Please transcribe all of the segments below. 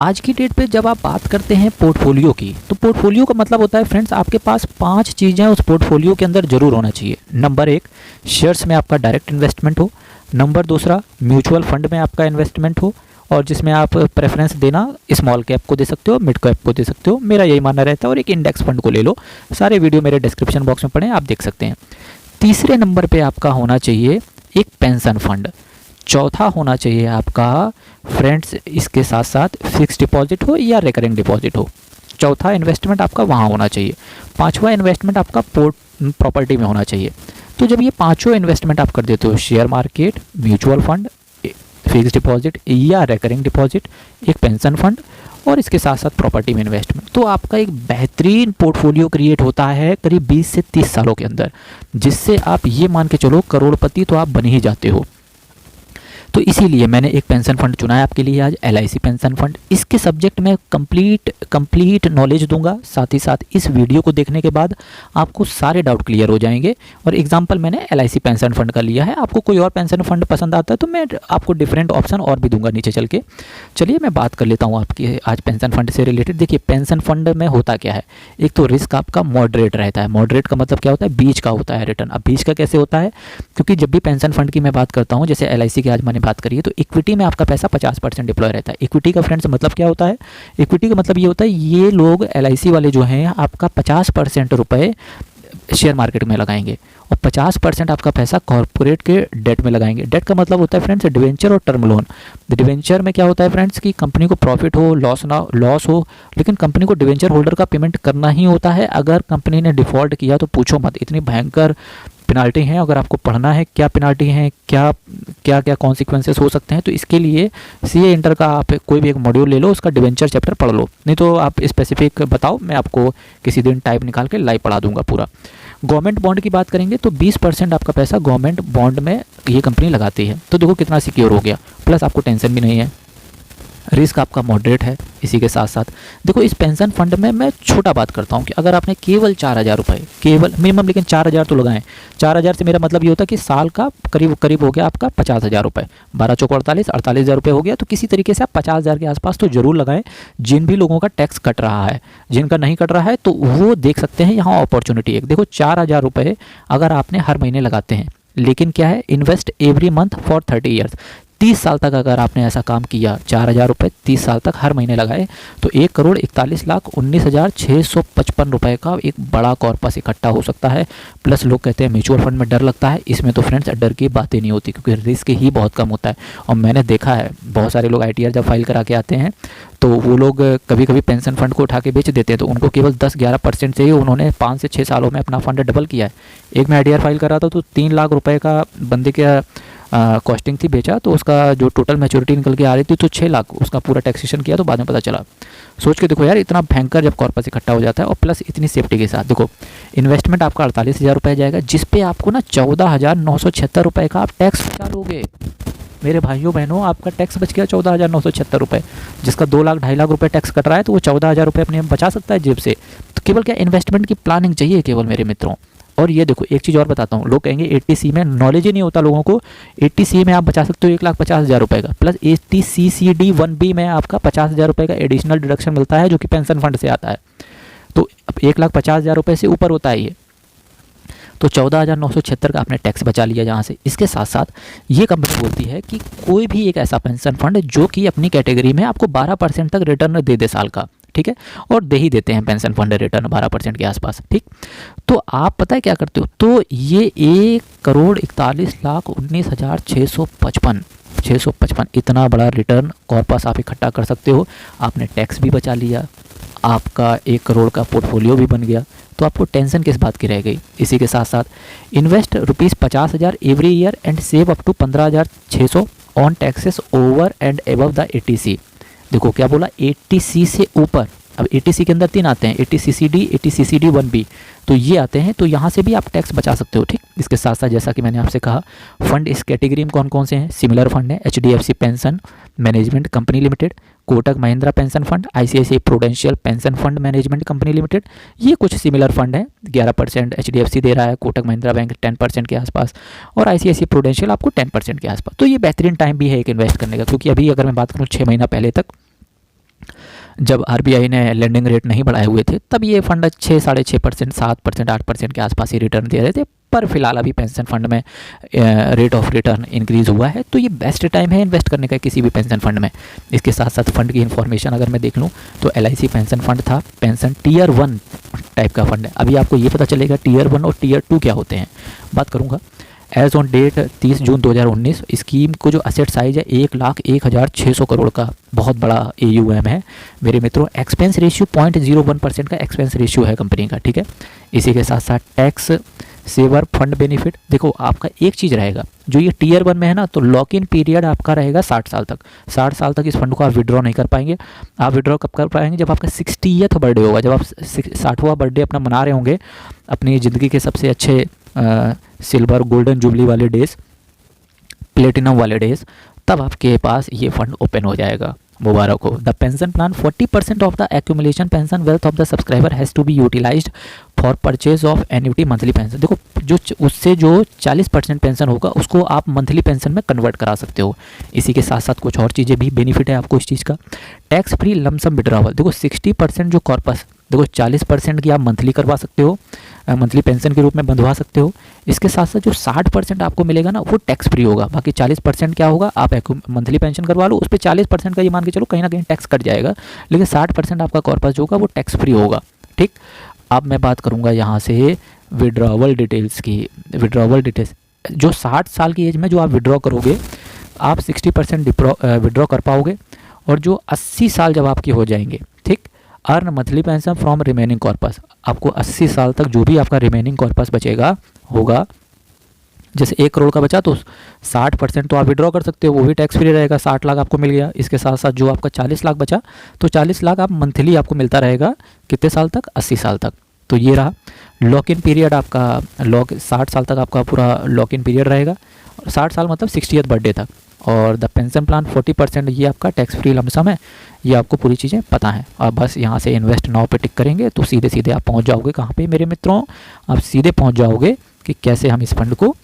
आज की डेट पे जब आप बात करते हैं पोर्टफोलियो की, तो पोर्टफोलियो का मतलब होता है फ्रेंड्स, आपके पास 5 चीज़ें उस पोर्टफोलियो के अंदर जरूर होना चाहिए। नंबर 1, शेयर्स में आपका डायरेक्ट इन्वेस्टमेंट हो। नंबर दूसरा, म्यूचुअल फंड में आपका इन्वेस्टमेंट हो, और जिसमें आप प्रेफरेंस देना स्मॉल कैप को दे सकते हो, मिड कैप को दे सकते हो, मेरा यही मानना रहता है। और एक इंडेक्स फंड को ले लो, सारे वीडियो मेरे डिस्क्रिप्शन बॉक्स में पढ़ें, आप देख सकते हैं। तीसरे नंबर पे आपका होना चाहिए एक पेंशन फंड। चौथा होना चाहिए आपका फ्रेंड्स, इसके साथ साथ फिक्स डिपॉजिट हो या रिकरिंग डिपॉजिट हो। चौथा इन्वेस्टमेंट आपका वहाँ होना चाहिए। पांचवा इन्वेस्टमेंट आपका प्रॉपर्टी में होना चाहिए। तो जब ये पांचों इन्वेस्टमेंट आप कर देते हो, share market, mutual fund, fix deposit या रिकरिंग डिपॉजिट, एक पेंशन फंड और इसके साथ साथ प्रॉपर्टी में इन्वेस्टमेंट, तो आपका एक बेहतरीन पोर्टफोलियो क्रिएट होता है करीब 20 से 30 सालों के अंदर, जिससे आप ये मान के चलो करोड़पति तो आप बन ही जाते हो। तो इसीलिए मैंने एक पेंशन फंड चुना है आपके लिए आज, LIC पेंशन फंड। इसके सब्जेक्ट में कंप्लीट नॉलेज दूंगा, साथ ही साथ इस वीडियो को देखने के बाद आपको सारे डाउट क्लियर हो जाएंगे। और एग्जांपल मैंने LIC पेंशन फंड का लिया है, आपको कोई और पेंशन फंड पसंद आता है तो मैं आपको डिफरेंट ऑप्शन और भी दूंगा नीचे चल के। चलिए मैं बात कर लेता हूँ आपकी आज पेंशन फंड से रिलेटेड। देखिए पेंशन फंड में होता क्या है, एक तो रिस्क आपका मॉडरेट रहता है। मॉडरेट का मतलब क्या होता है, बीच का होता है रिटर्न। अब बीच का कैसे होता है, क्योंकि जब भी पेंशन फंड की मैं बात करता हूँ, जैसे LIC की आज मैंने बात करी है, तो इक्विटी में आपका पैसा 50% डिप्लॉय रहता है। इक्विटी का फ्रेंड्स मतलब क्या होता है, इक्विटी का मतलब ये होता है ये लोग LIC वाले जो हैं आपका 50% रुपए शेयर मार्केट में लगाएंगे और 50% आपका पैसा कॉर्पोरेट के डेट में लगाएंगे। डेट का मतलब होता है फ्रेंड्स डिवेंचर और टर्म लोन। डिवेंचर में क्या होता है फ्रेंड्स कि कंपनी को प्रॉफिट हो, लॉस हो, लेकिन कंपनी को डिवेंचर होल्डर का पेमेंट करना ही होता है। अगर कंपनी ने डिफॉल्ट किया तो पूछो मत, इतनी भयंकर पेनाल्टी है। अगर आपको पढ़ना है क्या पेनाल्टी है, क्या क्या क्या कॉन्सिक्वेंसेस हो सकते हैं, तो इसके लिए CA इंटर का आप कोई भी एक मॉड्यूल ले लो, उसका डिवेंचर चैप्टर पढ़ लो। नहीं तो आप स्पेसिफिक बताओ, मैं आपको किसी दिन टाइप निकाल के लाइव पढ़ा दूंगा पूरा। गवर्नमेंट बॉन्ड की बात करेंगे तो 20% आपका पैसा गवर्नमेंट बॉन्ड में ये कंपनी लगाती है। तो देखो कितना सिक्योर हो गया, प्लस आपको टेंशन भी नहीं है, रिस्क आपका मॉडरेट है। इसी के साथ साथ देखो इस पेंशन फंड में मैं छोटा बात करता हूँ कि अगर आपने केवल 4,000 रुपये, केवल मिनिमम, लेकिन 4,000 तो लगाएं। 4,000 से मेरा मतलब ये होता है कि साल का करीब हो गया आपका 50,000 रुपये। 12 चौक 48,000 रुपये हो गया। तो किसी तरीके से आप 50,000 के आसपास तो जरूर लगाएं। जिन भी लोगों का टैक्स कट रहा है, जिनका नहीं कट रहा है, तो वो देख सकते हैं यहाँ अपॉर्चुनिटी एक। देखो 4,000 रुपये अगर आपने हर महीने लगाते हैं, लेकिन क्या है, invest every month for 30 years. 30 साल तक अगर आपने ऐसा काम किया, 4,000 रुपये 30 साल तक हर महीने लगाए, तो 1,41,19,655 रुपये का एक बड़ा कॉर्पस इकट्ठा हो सकता है। प्लस लोग कहते हैं म्यूचुअल फंड में डर लगता है, इसमें तो फ्रेंड्स डर की बातें नहीं होती, क्योंकि रिस्क ही बहुत कम होता है। और मैंने देखा है बहुत सारे लोग ITR जब फाइल करा के आते हैं, तो वो लोग कभी कभी पेंशन फंड को उठा के बेच देते हैं, तो उनको केवल 10-11% से ही उन्होंने 5 से 6 सालों में अपना फंड डबल किया है। एक मैं ITR फाइल करा था तो 3 लाख रुपए का बंदे के कॉस्टिंग थी, बेचा तो उसका जो टोटल मैच्योरिटी निकल के आ रही थी तो 6 लाख, उसका पूरा टैक्सेशन किया तो बाद में पता चला। सोच के देखो यार, इतना भयंकर जब कॉर्पस इकट्ठा हो जाता है, और प्लस इतनी सेफ्टी के साथ। देखो इन्वेस्टमेंट आपका 48,000 रुपये जाएगा, जिसपे आपको ना 14,976 रुपये का आप टैक्स बचा लोगे। मेरे भाइयों बहनों, आपका टैक्स बच गया 14,976 रुपये। जिसका 2 लाख 2.5 लाख रुपये टैक्स कट रहा है, तो वो 14,000 रुपये अपने बचा सकता है जेब से। तो केवल क्या इन्वेस्टमेंट की प्लानिंग चाहिए केवल मेरे मित्रों। और ये देखो एक चीज़ और बताता हूँ, लोग कहेंगे 80C में नॉलेज ही नहीं होता लोगों को। 80C में आप बचा सकते हो 1,50,000 रुपये का, प्लस 80CCD 1B में आपका 50,000 रुपये का एडिशनल डिडक्शन मिलता है, जो कि पेंशन फंड से आता है। तो 1,50,000 रुपये से ऊपर होता है ये। तो 14,976 का आपने टैक्स बचा लिया जहाँ से। इसके साथ साथ ये कंपनी बोलती है कि कोई भी एक ऐसा पेंशन फंड जो कि अपनी कैटेगरी में आपको 12% तक रिटर्न दे दे साल का, ठीक है, और दे ही देते हैं पेंशन फंड रिटर्न 12% के आसपास, ठीक। तो आप पता है क्या करते हो, तो ये 1,41,19,655 इतना बड़ा रिटर्न कॉर्पस आप इकट्ठा कर सकते हो। आपने टैक्स भी बचा लिया, आपका 1 करोड़ का पोर्टफोलियो भी बन गया, तो आपको टेंशन किस बात की रह गई। इसी के साथ साथ invest ₹50,000 every year and save up to 15,600 on taxes over and above the 80C। देखो क्या बोला, 80C से ऊपर। अब 80C के अंदर 3 आते हैं, 80CCD, 80CCD 1B, तो ये आते हैं। तो यहाँ से भी आप टैक्स बचा सकते हो, ठीक। इसके साथ साथ जैसा कि मैंने आपसे कहा, फंड इस कैटेगरी में कौन कौन से हैं, सिमिलर फंड है, HDFC pension management company limited, Kotak Mahindra pension fund, ICICI prudential pension fund management company limited, ये कुछ सिमिलर फंड हैं। 11% HDFC दे रहा है, कोटक महिंद्रा बैंक 10% के आसपास, और ICICI प्रूडेंशियल आपको 10% के आसपास। तो ये बेहतरीन टाइम भी है एक इन्वेस्ट करने का, क्योंकि अभी अगर मैं बात करूँ 6 महीना पहले तक जब आरबीआई ने लेंडिंग रेट नहीं बढ़ाए हुए थे तब ये फंड 6, 6.5%, 7%, 8% के आसपास ही रिटर्न दे रहे थे। पर फिलहाल अभी पेंशन फंड में रेट ऑफ रिटर्न इंक्रीज़ हुआ है, तो ये बेस्ट टाइम है इन्वेस्ट करने का किसी भी पेंशन फंड में। इसके साथ साथ फंड की इन्फॉर्मेशन अगर मैं देख लूँ तो LIC पेंशन फंड था, पेंशन टियर 1 टाइप का फंड है। अभी आपको ये पता चलेगा टियर 1 और टियर 2 क्या होते हैं, बात करूँगा। As on date 30 June 2019 scheme को जो असेट साइज है 1,01,600 करोड़ का बहुत बड़ा AUM है मेरे मित्रों। एक्सपेंस रेशियो 0.01% का एक्सपेंस रेशियो है कंपनी का, ठीक है। इसी के साथ साथ टैक्स सेवर फंड बेनिफिट, देखो आपका एक चीज़ रहेगा जो ये टियर 1 में है ना, तो लॉक इन पीरियड आपका रहेगा 60 साल तक। 60 साल तक इस फंड को आप विड्रॉ नहीं कर पाएंगे। आप विड्रॉ कब कर पाएंगे, जब आपका 60th बर्थडे होगा, जब आप 60वां बर्थडे अपना मना रहे होंगे, अपनी ज़िंदगी के सबसे अच्छे सिल्वर गोल्डन जुबली वाले डेज, प्लेटिनम वाले डेज, तब आपके पास ये फंड ओपन हो जाएगा। मुबारक हो। The pension plan 40% of the accumulation pension wealth of the subscriber has to be utilised for purchase of annuity monthly pension. देखो जो उससे जो 40% पेंशन होगा उसको आप मंथली पेंशन में कन्वर्ट करा सकते हो। इसी के साथ साथ कुछ और चीज़ें भी बेनिफिट है आपको इस चीज़ का। टैक्स फ्री लमसम विड्रॉवल, देखो 60% जो कॉर्पस, देखो 40% की आप मंथली करवा सकते हो, मंथली पेंशन के रूप में बंधवा सकते हो। इसके साथ साथ जो 60% आपको मिलेगा ना वो टैक्स फ्री होगा। बाकी 40% क्या होगा, आप मंथली पेंशन करवा लो, उस पर 40% का ये मान के चलो कहीं ना कहीं टैक्स कट जाएगा, लेकिन 60% आपका कॉर्पस जो होगा वो टैक्स फ्री होगा। ठीक, अब मैं बात करूंगा यहाँ से विड्रॉवल डिटेल्स की। विड्रॉवल डिटेल्स जो 60 साल की एज में जो आप विड्रॉ करोगे आप 60% विड्रॉ कर पाओगे, और जो 80 साल जब आपके हो जाएंगे, ठीक, earn monthly pension from remaining corpus, आपको 80 साल तक जो भी आपका रिमेनिंग कॉर्पस बचेगा होगा, जैसे 1 करोड़ का बचा तो 60% तो आप विड्रॉ कर सकते हो, वो भी टैक्स फ्री रहेगा, 60 लाख आपको मिल गया। इसके साथ साथ जो आपका 40 लाख बचा तो 40 लाख आप मंथली आपको मिलता रहेगा, कितने साल तक, 80 साल तक। तो ये रहा लॉक इन पीरियड आपका, 60 साल तक आपका पूरा लॉक इन पीरियड रहेगा, 60 साल मतलब 60th बर्थडे तक। और द पेंशन प्लान 40% ये आपका टैक्स फ्री लमसम है, ये आपको पूरी चीज़ें पता हैं। अब बस यहाँ से इन्वेस्ट नाउ पे टिक करेंगे तो सीधे सीधे आप पहुँच जाओगे कहाँ पे मेरे मित्रों, आप सीधे पहुँच जाओगे कि कैसे हम इस फंड को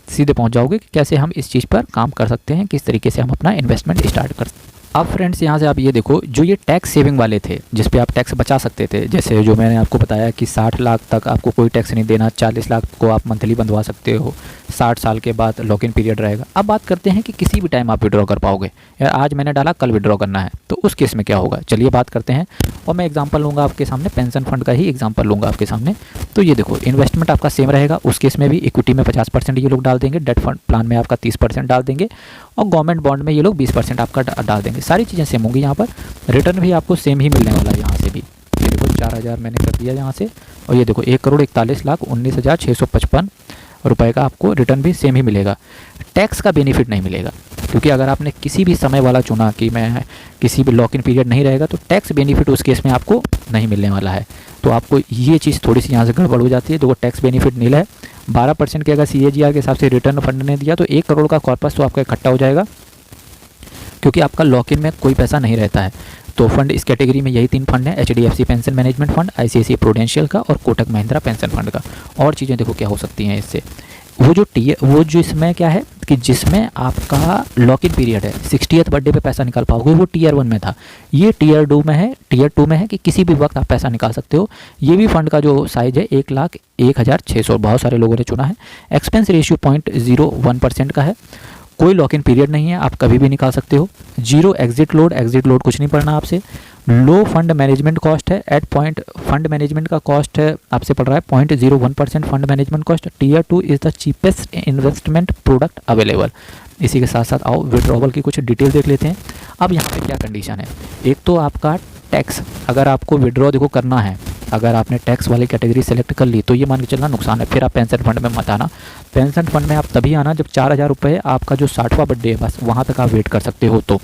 सीधे पहुँच जाओगे कि कैसे हम इस चीज़ पर काम कर सकते हैं, किस तरीके से हम अपना इन्वेस्टमेंट स्टार्ट कर सकते हैं। अब फ्रेंड्स यहाँ से आप ये देखो, जो ये टैक्स सेविंग वाले थे जिस पे आप टैक्स बचा सकते थे, जैसे जो मैंने आपको बताया कि 60 लाख तक आपको कोई टैक्स नहीं देना, 40 लाख को आप मंथली बंधवा सकते हो, 60 साल के बाद लॉक इन पीरियड रहेगा। अब बात करते हैं कि किसी भी टाइम आप विड्रॉ कर पाओगे, यार आज मैंने डाला कल विड्रॉ करना है, तो उस केस में क्या होगा, चलिए बात करते हैं। और मैं एग्जाम्पल लूँगा आपके सामने, पेंशन फंड का ही एग्जाम्पल लूँगा आपके सामने। तो ये देखो इन्वेस्टमेंट आपका सेम रहेगा, उस केस में भी इक्विटी में 50% ये लोग डाल देंगे, डेट फंड प्लान में आपका 30% डाल देंगे, और गवर्नमेंट बॉन्ड में ये लोग 20% आपका डाल देंगे। सारी चीज़ें सेम होंगी, यहाँ पर रिटर्न भी आपको सेम ही मिलने वाला है। यहाँ से भी ये देखो 4000 मैंने कर दिया यहाँ से, और ये देखो 1,41,19,655 रुपए का आपको रिटर्न भी सेम ही मिलेगा। टैक्स का बेनिफिट नहीं मिलेगा, क्योंकि अगर आपने किसी भी समय वाला चुना कि मैं किसी भी लॉक इन पीरियड नहीं रहेगा, तो टैक्स बेनिफिट उस केस में आपको नहीं मिलने वाला है। तो आपको ये चीज़ थोड़ी सी यहाँ से गड़बड़ हो जाती है। देखो टैक्स बेनिफिट नील है, 12% के अगर CAGR के हिसाब से रिटर्न फंड ने दिया तो 1 करोड़ का कॉर्पस तो आपका इकट्ठा हो जाएगा, क्योंकि आपका लॉक इन में कोई पैसा नहीं रहता है। तो फंड इस कैटेगरी में यही 3 फंड हैं, HDFC pension management fund, ICICI prudential का और कोटक महिंद्रा पेंशन फंड का। और चीज़ें देखो क्या हो सकती हैं इससे, वो जो इसमें क्या है कि जिसमें आपका लॉक इन पीरियड है, 60th बर्थडे पे पैसा निकाल पाओगे, वो टियर 1 में था। ये टियर 2 में है, टियर 2 में है कि किसी भी वक्त आप पैसा निकाल सकते हो। ये भी फंड का जो साइज है 1,01,600, बहुत सारे लोगों ने चुना है। एक्सपेंस रेशियो 0.01% का है, कोई लॉक इन पीरियड नहीं है, आप कभी भी निकाल सकते हो। 0 एग्जिट लोड कुछ नहीं पड़ना आपसे। लो फंड मैनेजमेंट कॉस्ट है, फंड मैनेजमेंट का कॉस्ट है आपसे पड़ रहा है 0.01% fund management cost. Tier 2 is the cheapest investment product available. इसी के साथ साथ आओ विड्रॉवल की कुछ डिटेल देख लेते हैं। अब यहाँ पे क्या कंडीशन है, एक तो आपका टैक्स, अगर आपको विड्रॉ देखो करना है, अगर आपने टैक्स वाली कैटेगरी सेलेक्ट कर ली तो ये मान के चलना नुकसान है, फिर आप पेंशन फंड में मत आना। पेंशन फंड में आप तभी आना जब 4000 रुपये आपका जो 60वां बर्थडे है, बस वहाँ तक आप वेट कर सकते हो। तो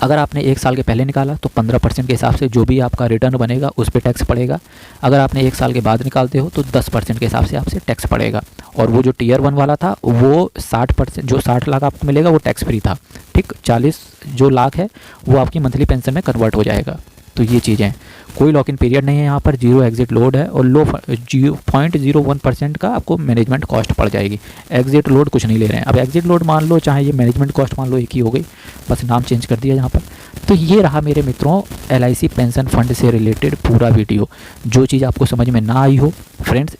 अगर आपने 1 साल के पहले निकाला तो 15% के हिसाब से जो भी आपका रिटर्न बनेगा उस पर टैक्स पड़ेगा। अगर आपने 1 साल के बाद निकालते हो तो 10% के हिसाब से आपसे टैक्स पड़ेगा। और वो जो टियर 1 वाला था वो 60%, जो 60 लाख आपको मिलेगा वो टैक्स फ्री था, ठीक। 40 जो लाख है वो आपकी मंथली पेंशन में कन्वर्ट हो जाएगा। तो ये चीज़ें, कोई लॉक इन पीरियड नहीं है यहाँ पर, 0 एग्जिट लोड है, और 0.01% का आपको मैनेजमेंट कॉस्ट पड़ जाएगी। एग्जिट लोड कुछ नहीं ले रहे हैं। अब एग्जिट लोड मान लो, चाहे ये मैनेजमेंट कॉस्ट मान लो, एक ही हो गई, बस नाम चेंज कर दिया यहाँ पर। तो ये रहा मेरे मित्रों LIC पेंशन फंड से रिलेटेड पूरा वीडियो। जो चीज़ आपको समझ में ना आई हो फ्रेंड्स,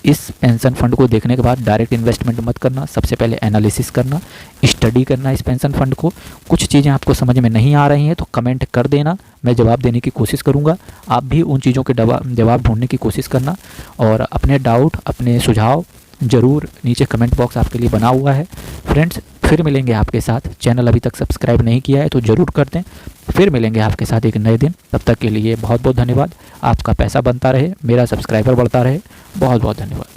इस पेंशन फंड को देखने के बाद डायरेक्ट इन्वेस्टमेंट मत करना, सबसे पहले एनालिसिस करना, स्टडी करना इस पेंशन फंड को। कुछ चीज़ें आपको समझ में नहीं आ रही हैं तो कमेंट कर देना, मैं जवाब देने की कोशिश करूँगा। आप भी उन चीज़ों के जवाब ढूंढने की कोशिश करना और अपने डाउट, अपने सुझाव ज़रूर नीचे कमेंट बॉक्स आपके लिए बना हुआ है। फ्रेंड्स फिर मिलेंगे आपके साथ, चैनल अभी तक सब्सक्राइब नहीं किया है तो ज़रूर कर दें। फिर मिलेंगे आपके साथ एक नए दिन, तब तक के लिए बहुत बहुत धन्यवाद। आपका पैसा बनता रहे, मेरा सब्सक्राइबर बढ़ता रहे। बहुत बहुत धन्यवाद।